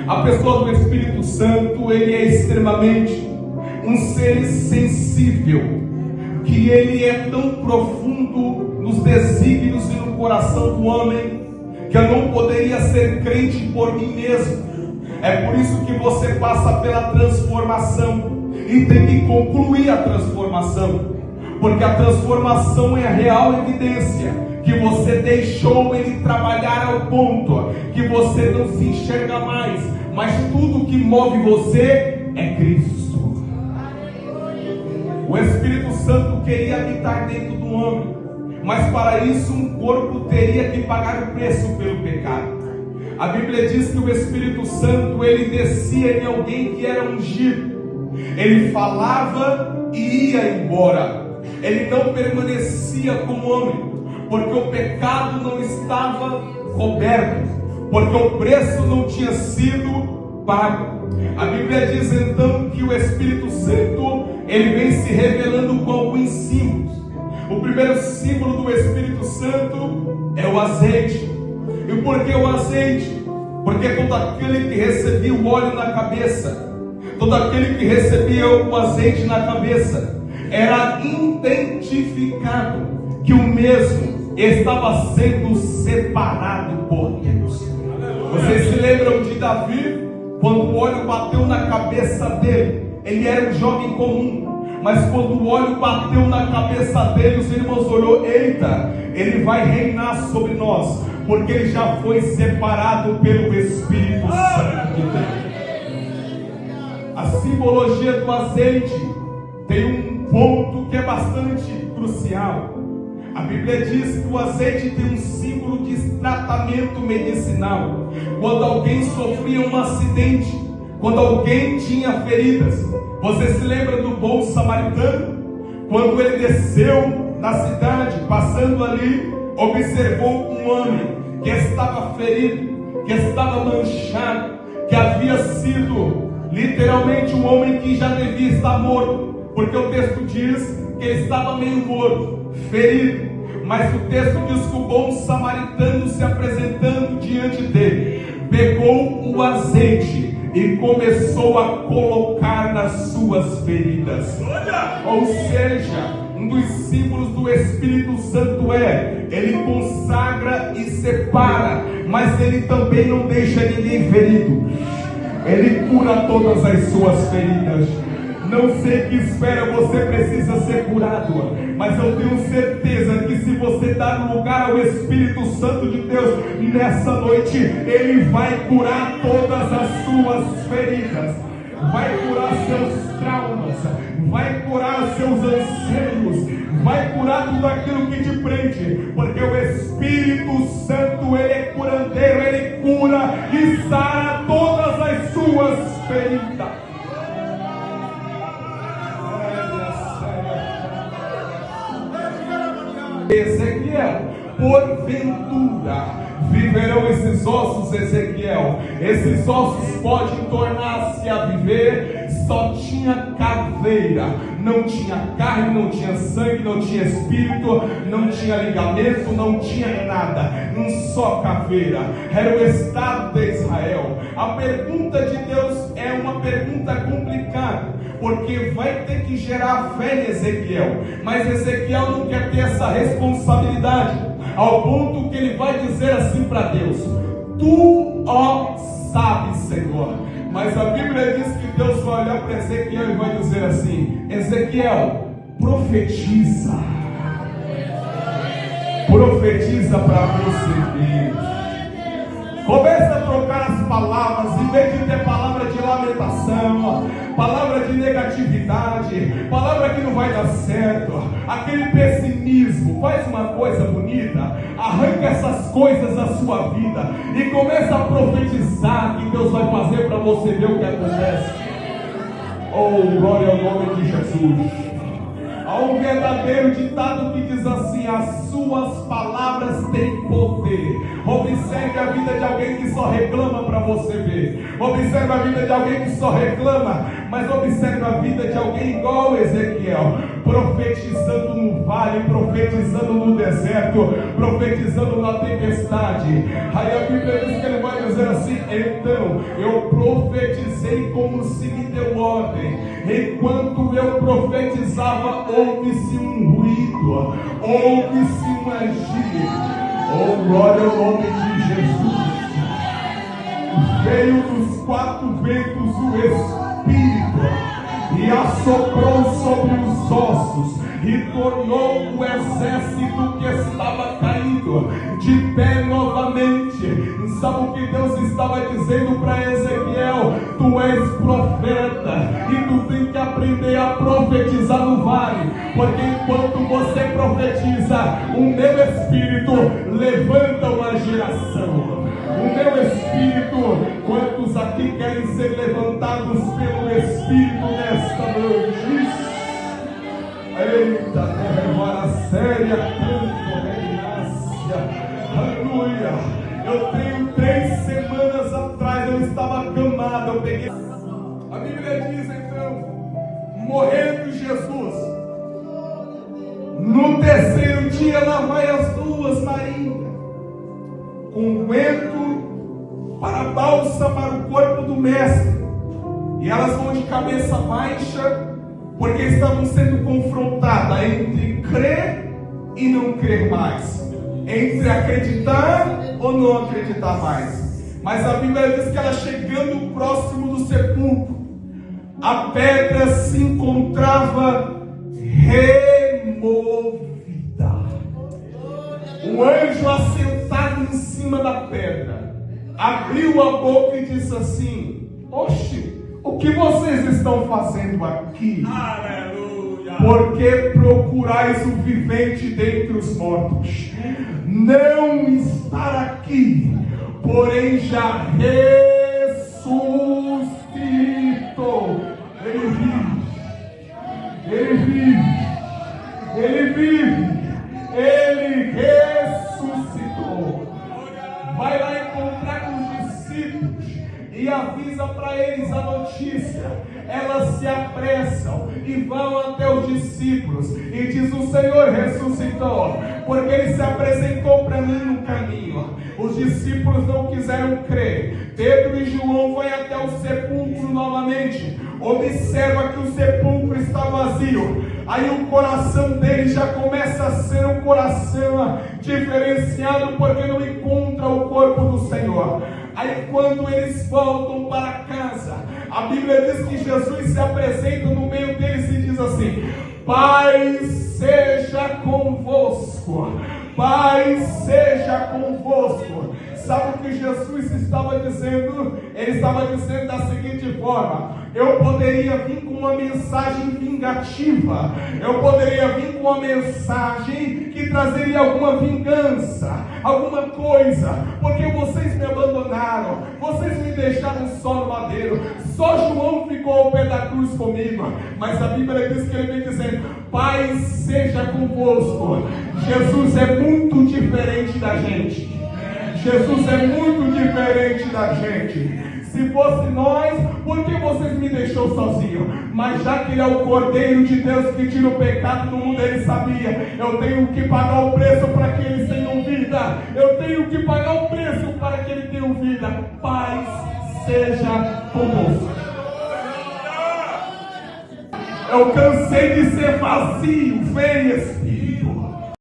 A pessoa do Espírito Santo, ele é extremamente um ser sensível, que ele é tão profundo nos desígnios e no coração do homem, que eu não poderia ser crente por mim mesmo. É por isso que você passa pela transformação e tem que concluir a transformação, porque a transformação é a real evidência que você deixou ele trabalhar ao ponto que você não se enxerga mais, mas tudo que move você é Cristo. O Espírito Santo queria habitar dentro do homem, mas para isso um corpo teria que pagar o preço pelo pecado. A Bíblia diz que o Espírito Santo, ele descia em alguém que era ungido. Ele falava e ia embora. Ele não permanecia como homem, porque o pecado não estava coberto, porque o preço não tinha sido pago. A Bíblia diz então que o Espírito Santo, ele vem se revelando com alguns símbolos. O primeiro símbolo do Espírito Santo é o azeite. E por que o azeite? Porque todo aquele que recebia o óleo na cabeça, todo aquele que recebia o azeite na cabeça, era identificado que o mesmo estava sendo separado por Deus. Vocês se lembram de Davi? Quando o óleo bateu na cabeça dele, ele era um jovem comum, mas quando o óleo bateu na cabeça dele, os irmãos olhou: eita, ele vai reinar sobre nós, porque ele já foi separado pelo Espírito Santo de Deus. A simbologia do azeite tem um ponto que é bastante crucial. A Bíblia diz que o azeite tem um símbolo de tratamento medicinal. Quando alguém sofria um acidente, quando alguém tinha feridas. Você se lembra do bom samaritano? Quando ele desceu na cidade, passando ali, observou um homem que estava ferido, que estava manchado, que havia sido literalmente um homem que já devia estar morto, porque o texto diz que ele estava meio morto, ferido. Mas o texto diz que o bom samaritano, se apresentando diante dele, pegou o azeite e começou a colocar nas suas feridas. Ou seja, um dos símbolos do Espírito Santo ele consagra e separa, mas ele também não deixa ninguém ferido. Ele cura todas as suas feridas. Não sei que esfera você precisa ser curado, mas eu tenho certeza que se você dar lugar ao Espírito Santo de Deus nessa noite, ele vai curar todas as suas feridas, vai curar seus traumas, vai curar seus anseios, vai curar tudo aquilo que te prende, porque o Espírito Santo, ele é curandeiro, ele cura e sara todas as suas feridas. Ezequiel, porventura viverão esses ossos, Ezequiel? Esses ossos podem tornar-se a viver? Só tinha caveira, não tinha carne, não tinha sangue, não tinha espírito, não tinha ligamento, não tinha nada, só caveira. Era o estado de Israel. A pergunta de Deus é uma pergunta complicada, porque vai ter que gerar fé em Ezequiel, mas Ezequiel não quer ter essa responsabilidade, ao ponto que ele vai dizer assim para Deus: tu, ó, sabes, Senhor. Mas a Bíblia diz que Deus vai olhar para Ezequiel e vai dizer assim: Ezequiel, profetiza. Profetiza para você. Começa a trocar as palavras, em vez de ter palavra de lamentação, palavra de negatividade, palavra que não vai dar certo, aquele pessimismo. Faz uma coisa bonita, arranca essas coisas da sua vida e começa a profetizar que Deus vai fazer para você ver o que acontece. Oh, glória ao nome de Jesus. Há um verdadeiro ditado que diz assim: as suas palavras têm poder. Observe a vida de alguém que só reclama para você ver. Observe a vida de alguém que só reclama, mas observe a vida de alguém igual Ezequiel. profetizando no vale, profetizando no deserto, profetizando na tempestade. Aí a Bíblia diz que ele vai dizer assim: então eu profetizei como se me deu ordem. Enquanto eu profetizava, houve-se um ruído, houve-se um agir. Oh, glória ao nome de Jesus. Veio dos quatro ventos o Espírito e assoprou sobre os ossos e tornou o exército que estava caído de pé novamente. Sabe o que Deus estava dizendo para Ezequiel? Tu és profeta e tu tem que aprender a profetizar no vale, porque enquanto você profetiza, o meu Espírito levanta uma geração. O meu Espírito, quantos aqui querem ser levantados pelo Espírito nesta noite? Eita, terra séria, tanto reinacia. Aleluia. Eu tenho 3 semanas atrás, eu estava acamado, eu peguei. A Bíblia diz então, morrendo Jesus, no terceiro dia lá vai as 2 marinhas, com vento para bálsamo o corpo do mestre, e elas vão de cabeça baixa, porque estavam sendo confrontadas entre crer e não crer mais, entre acreditar ou não acreditar mais. Mas a Bíblia diz que ela, chegando próximo do sepulcro, a pedra se encontrava removida. O anjo, assentado em cima da pedra, abriu a boca e disse assim: oxe, o que vocês estão fazendo aqui? Aleluia! Porque procurais o vivente dentre os mortos. Não está aqui, porém já ressuscitou. Ele vive, ele vive, ele vive, ele ressuscitou. Vai lá encontrar com os discípulos e avisa para eles a notícia. Elas se apressam e vão até os discípulos e diz: o Senhor ressuscitou, porque ele se apresentou para mim no caminho. Os discípulos não quiseram crer. Pedro e João vão até o sepulcro novamente, observa que o sepulcro está vazio. Aí o coração deles já começa a ser um coração diferenciado, porque não encontra o corpo do Senhor. Aí quando eles voltam para casa, a Bíblia diz que Jesus se apresenta no meio deles e diz assim: Pai seja convosco, Pai seja convosco. Sabe o que Jesus estava dizendo? Ele estava dizendo da seguinte forma: eu poderia vir com uma mensagem vingativa, eu poderia vir com uma mensagem que trazeria alguma vingança, alguma coisa, porque vocês me abandonaram, vocês me deixaram só no madeiro, só João ficou ao pé da cruz comigo. Mas a Bíblia diz que ele vem dizendo: Pai seja convosco. Jesus é muito diferente da gente. Jesus é muito diferente da gente. Se fosse nós, por que vocês me deixou sozinho? Mas já que ele é o Cordeiro de Deus que tira o pecado do mundo, ele sabia: eu tenho que pagar o preço para que eles tenham vida. Eu tenho que pagar o preço para que eles tenham vida. Paz seja convosco. Eu cansei de ser vazio. Vem, Espírito.